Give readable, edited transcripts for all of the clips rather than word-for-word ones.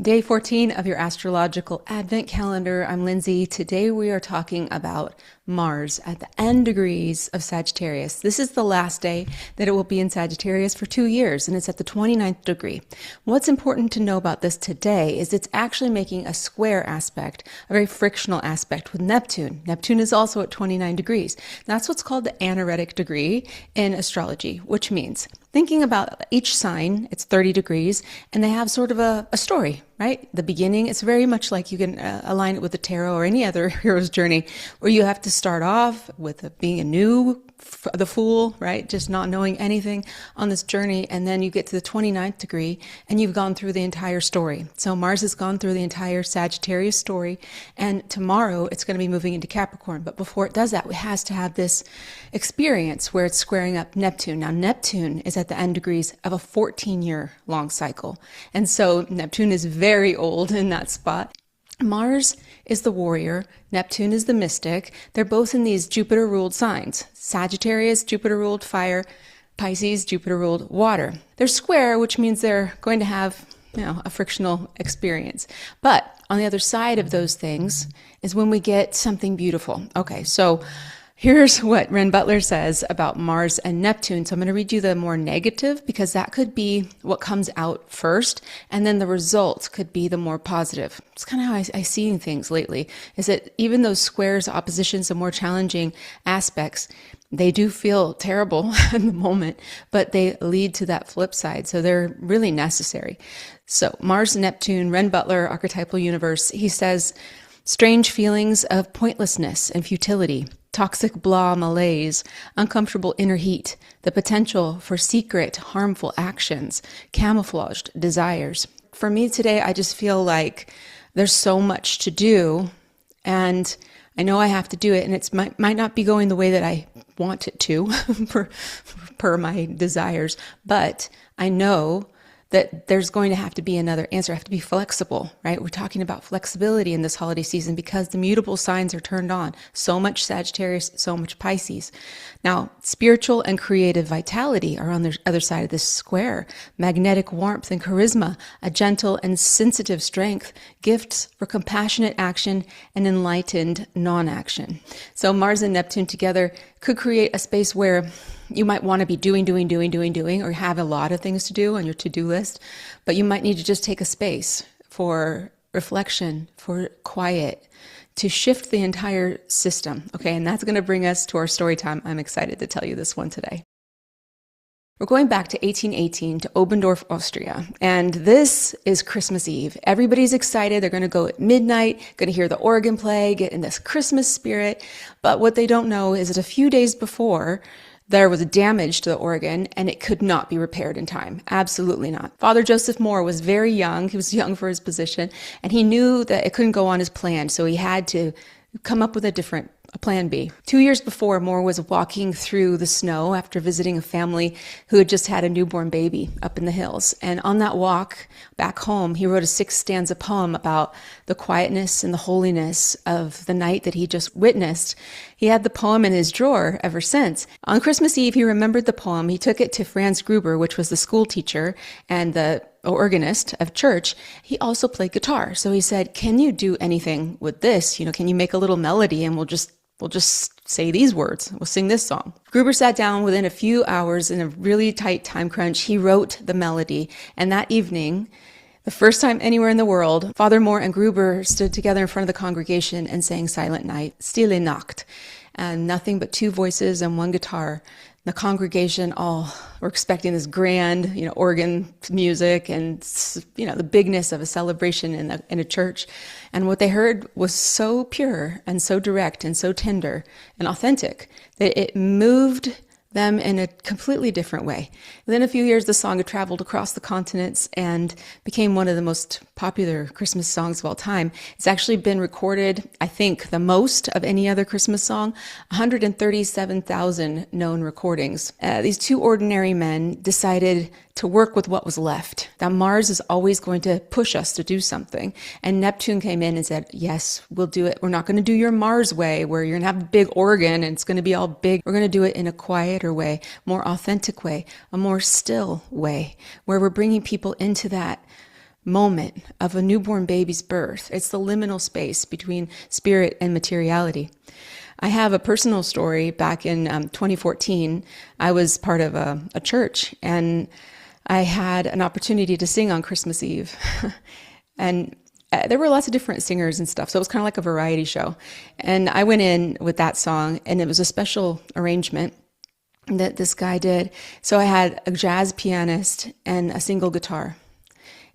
Day 14 of your astrological advent calendar. I'm Lindsay. Today we are talking about Mars at the end degrees of Sagittarius. This is the last day that it will be in Sagittarius for 2 years, and it's at the 29th degree. What's important to know about this today is it's actually making a square aspect, a very frictional aspect with Neptune. Neptune is also at 29 degrees. That's what's called the anaretic degree in astrology, which means thinking about each sign, it's 30 degrees, and they have sort of a story, right? The beginning, it's very much like you can align it with the tarot or any other hero's journey, where you have to start off with being the fool, right? Just not knowing anything on this journey. And then you get to the 29th degree and you've gone through the entire story. So Mars has gone through the entire Sagittarius story. And tomorrow it's going to be moving into Capricorn. But before it does that, it has to have this experience where it's squaring up Neptune. Now, Neptune is at the end degrees of a 14-year long cycle. And so Neptune is very old in that spot. Mars is the warrior, Neptune is the mystic. They're both in these Jupiter-ruled signs. Sagittarius, Jupiter-ruled fire, Pisces, Jupiter-ruled water. They're square, which means they're going to have, a frictional experience. But on the other side of those things is when we get something beautiful. Okay, so here's what Ren Butler says about Mars and Neptune. So I'm going to read you the more negative because that could be what comes out first, and then the result could be the more positive. It's kind of how I see things lately, is that even those squares, oppositions, the more challenging aspects, they do feel terrible in the moment, but they lead to that flip side. So they're really necessary. So Mars, Neptune, Ren Butler, Archetypal Universe, he says, strange feelings of pointlessness and futility, toxic blah malaise, uncomfortable inner heat, the potential for secret, harmful actions, camouflaged desires. For me today, I just feel like there's so much to do, and I know I have to do it, and it might not be going the way that I want it to, per my desires, but I know that there's going to have to be another answer. I have to be flexible, right? We're talking about flexibility in this holiday season because the mutable signs are turned on. So much Sagittarius, so much Pisces. Now, spiritual and creative vitality are on the other side of this square. Magnetic warmth and charisma, a gentle and sensitive strength, gifts for compassionate action and enlightened non-action. So Mars and Neptune together could create a space where you might want to be doing, or have a lot of things to do on your to-do list, but you might need to just take a space for reflection, for quiet, to shift the entire system. Okay, and that's going to bring us to our story time. I'm excited to tell you this one today. We're going back to 1818 to Obendorf, Austria, and this is Christmas Eve. Everybody's excited. They're going to go at midnight, going to hear the organ play, get in this Christmas spirit, but what they don't know is that a few days before, there was damage to the organ and it could not be repaired in time. Absolutely not. Father Joseph Moore was very young. He was young for his position, and he knew that it couldn't go on as planned. So he had to come up with a plan B. 2 years before, Moore was walking through the snow after visiting a family who had just had a newborn baby up in the hills. And on that walk back home, he wrote a 6-stanza poem about the quietness and the holiness of the night that he just witnessed. He had the poem in his drawer ever since. On Christmas Eve, he remembered the poem. He took it to Franz Gruber, which was the school teacher and the organist of church. He also played guitar. So he said, can you do anything with this? Can you make a little melody and we'll just say these words. We'll sing this song. Gruber sat down within a few hours in a really tight time crunch. He wrote the melody. And that evening, the first time anywhere in the world, Father Moore and Gruber stood together in front of the congregation and sang Silent Night, Stille Nacht, and nothing but two voices and one guitar. The congregation all were expecting this grand, organ music and, the bigness of a celebration in a church. And what they heard was so pure and so direct and so tender and authentic that it moved them in a completely different way. Within a few years, the song had traveled across the continents and became one of the most popular Christmas songs of all time. It's actually been recorded, I think, the most of any other Christmas song, 137,000 known recordings. These two ordinary men decided to work with what was left. Now, Mars is always going to push us to do something. And Neptune came in and said, yes, we'll do it. We're not going to do your Mars way where you're going to have a big organ and it's going to be all big. We're going to do it in a quieter way, more authentic way, a more still way, where we're bringing people into that moment of a newborn baby's birth. It's the liminal space between spirit and materiality. I have a personal story. Back in 2014, I was part of a church, and I had an opportunity to sing on Christmas Eve. And there were lots of different singers and stuff, so it was kind of like a variety show. And I went in with that song, and it was a special arrangement that this guy did. So I had a jazz pianist and a single guitar.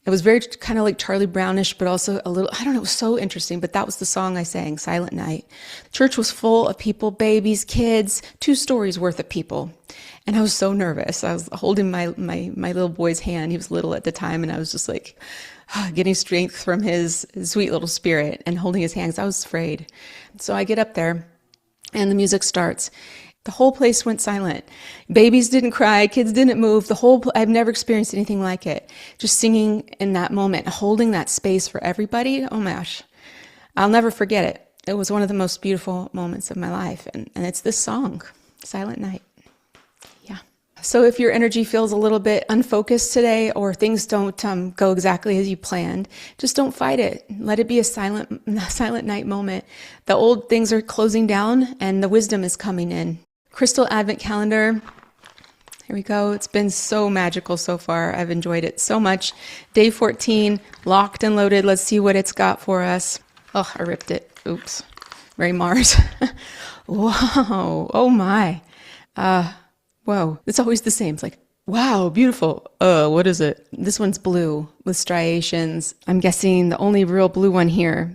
It was very kind of like Charlie Brownish, but also a little, I don't know, it was so interesting. But that was the song I sang, Silent Night. The church was full of people, babies, kids, 2 stories worth of people. And I was so nervous. I was holding my little boy's hand. He was little at the time. And I was just like getting strength from his sweet little spirit and holding his hands. I was afraid. So I get up there and the music starts. The whole place went silent. Babies didn't cry. Kids didn't move. I've never experienced anything like it. Just singing in that moment, holding that space for everybody. Oh my gosh. I'll never forget it. It was one of the most beautiful moments of my life. And it's this song, Silent Night. Yeah. So if your energy feels a little bit unfocused today, or things don't go exactly as you planned, just don't fight it. Let it be a silent night moment. The old things are closing down and the wisdom is coming in. Crystal Advent Calendar. Here we go. It's been so magical so far. I've enjoyed it so much. Day 14, locked and loaded. Let's see what it's got for us. Oh, I ripped it. Oops. Very Mars. Whoa. Oh my. Whoa. It's always the same. It's like, wow, beautiful. What is it? This one's blue with striations. I'm guessing the only real blue one here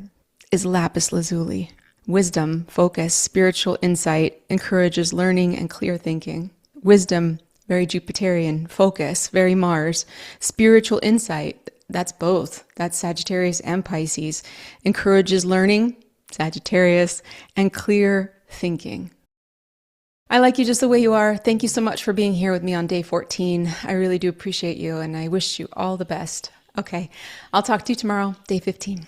is lapis lazuli. Wisdom, focus, spiritual insight, encourages learning and clear thinking. Wisdom, very Jupiterian. Focus, very Mars. Spiritual insight, that's both. That's Sagittarius and Pisces. Encourages learning, Sagittarius, and clear thinking. I like you just the way you are. Thank you so much for being here with me on day 14. I really do appreciate you, and I wish you all the best. Okay, I'll talk to you tomorrow, day 15.